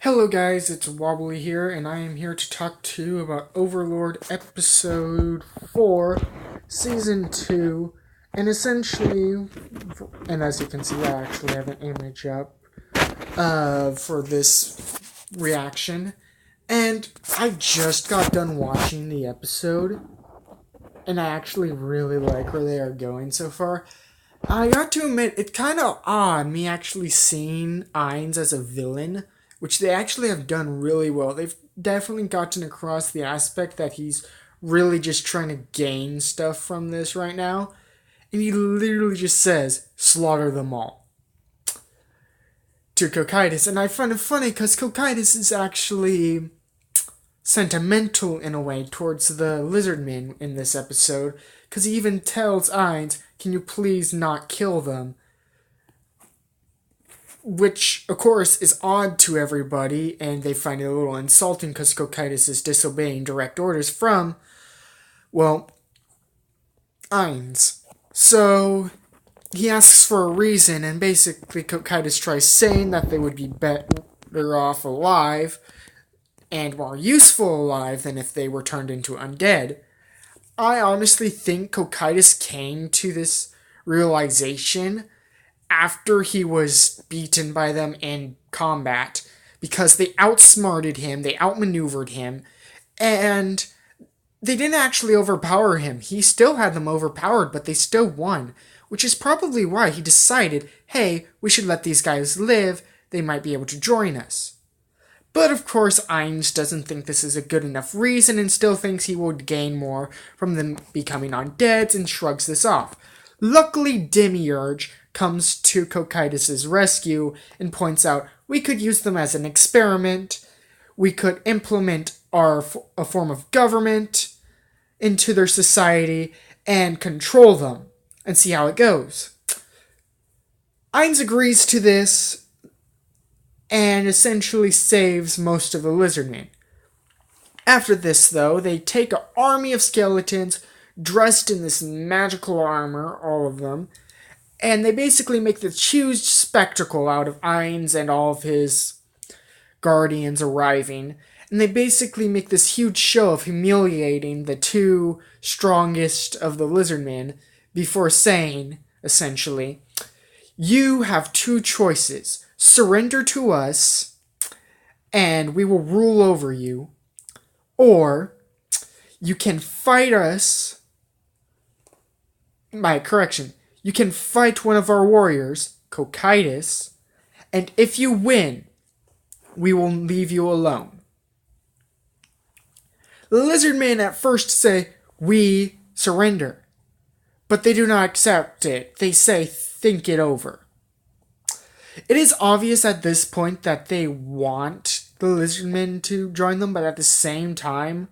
Hello guys, it's Wobbly here, and I am here to talk to you about Overlord Episode 4, Season 2, and essentially, and as you can see I actually have an image up for this reaction, and I just got done watching the episode, and I actually really like where they are going so far. I got to admit, it's kind of odd me actually seeing Ainz as a villain, which they actually have done really well. They've definitely gotten across the aspect that he's really just trying to gain stuff from this right now. And he literally just says, slaughter them all. To Cocytus. And I find it funny because Cocytus is actually sentimental in a way towards the lizardmen in this episode, because he even tells Ainz, can you please not kill them? Which, of course, is odd to everybody, and they find it a little insulting because Cocytus is disobeying direct orders from, well, Ainz. So, he asks for a reason, and basically Cocytus tries saying that they would be better off alive, and more useful alive than if they were turned into undead. I honestly think Cocytus came to this realization after he was beaten by them in combat, because they outsmarted him, they outmaneuvered him, and they didn't actually overpower him. He still had them overpowered, but they still won, which is probably why he decided, hey, we should let these guys live, they might be able to join us. But of course, Ainz doesn't think this is a good enough reason and still thinks he would gain more from them becoming undead and shrugs this off. Luckily, Demiurge comes to Cocytus' rescue and points out we could use them as an experiment, we could implement a form of government into their society and control them and see how it goes. Ainz agrees to this and essentially saves most of the lizardmen. After this, though, they take an army of skeletons dressed in this magical armor, all of them, and they basically make this huge spectacle out of Ainz and all of his guardians arriving, and they basically make this huge show of humiliating the two strongest of the lizardmen before saying, essentially, you have two choices. Surrender to us, and we will rule over you, or you can fight us. You can fight one of our warriors, Cocytus, and if you win, we will leave you alone. The lizardmen at first say, we surrender, but they do not accept it. They say, think it over. It is obvious at this point that they want the lizardmen to join them, but at the same time,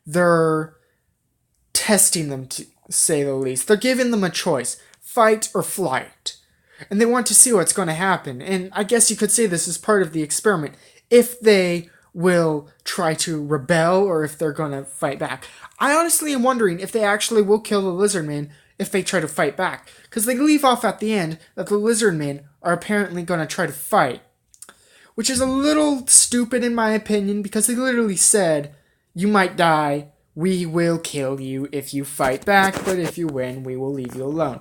they're testing them, to say the least. They're giving them a choice, fight or flight. And they want to see what's going to happen. And I guess you could say this is part of the experiment. If they will try to rebel or if they're going to fight back. I honestly am wondering if they actually will kill the lizardmen if they try to fight back. Because they leave off at the end that the lizardmen are apparently going to try to fight. Which is a little stupid in my opinion, because they literally said, you might die, we will kill you if you fight back, but if you win, we will leave you alone.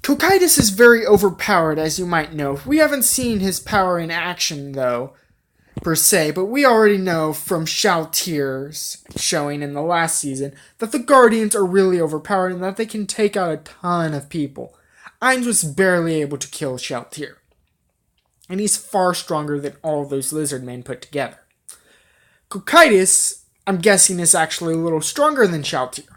Cocytus is very overpowered, as you might know. We haven't seen his power in action, though, per se, but we already know from Shaltyr's showing in the last season that the Guardians are really overpowered and that they can take out a ton of people. Ainz was barely able to kill Shaltyr, and he's far stronger than all those lizardmen put together. Cocytus, I'm guessing, is actually a little stronger than Shaltyr,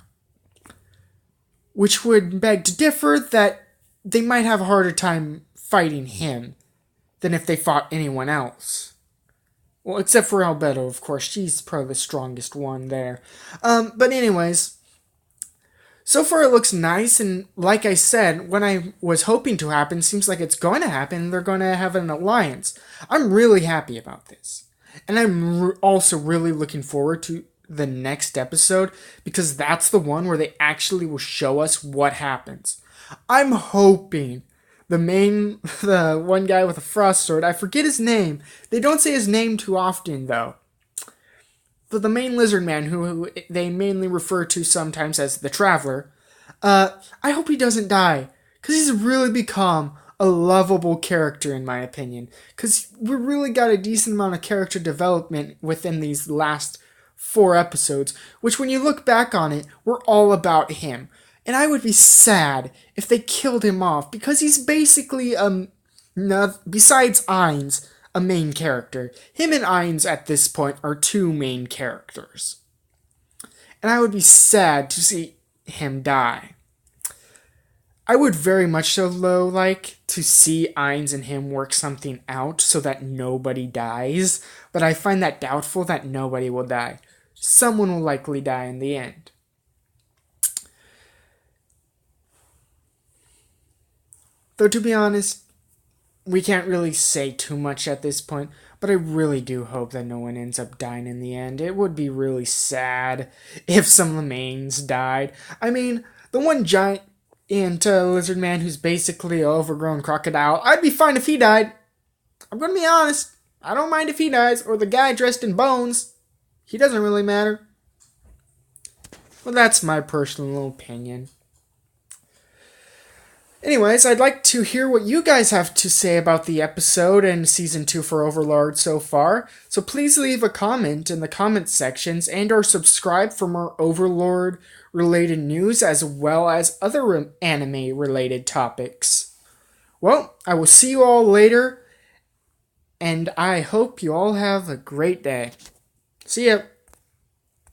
which would beg to differ that they might have a harder time fighting him than if they fought anyone else. Well, except for Albedo, of course. She's probably the strongest one there. But anyways, so far it looks nice, and like I said, when I was hoping to happen, seems like it's going to happen. They're going to have an alliance. I'm really happy about this. And I'm also really looking forward to the next episode, because that's the one where they actually will show us what happens. I'm hoping the one guy with a frost sword. I forget his name. They don't say his name too often, though. But the main lizard man, who they mainly refer to sometimes as the Traveler, I hope he doesn't die, because he's really become a lovable character in my opinion. Because we really got a decent amount of character development within these last 4 episodes, which when you look back on it, were all about him. And I would be sad if they killed him off, because he's basically, besides Ainz, a main character. Him and Ainz at this point are 2 main characters. And I would be sad to see him die. I would very much so like to see Ainz and him work something out so that nobody dies, but I find that doubtful that nobody will die. Someone will likely die in the end. Though to be honest, we can't really say too much at this point, but I really do hope that no one ends up dying in the end. It would be really sad if some of the mains died. I mean, the one giant lizard man who's basically an overgrown crocodile, I'd be fine if he died. I'm gonna be honest. I don't mind if he dies, or the guy dressed in bones. He doesn't really matter. Well, that's my personal opinion. Anyways, I'd like to hear what you guys have to say about the episode and Season 2 for Overlord so far. So please leave a comment in the comment sections and or subscribe for more Overlord related news as well as other anime related topics. Well, I will see you all later, and I hope you all have a great day. See ya!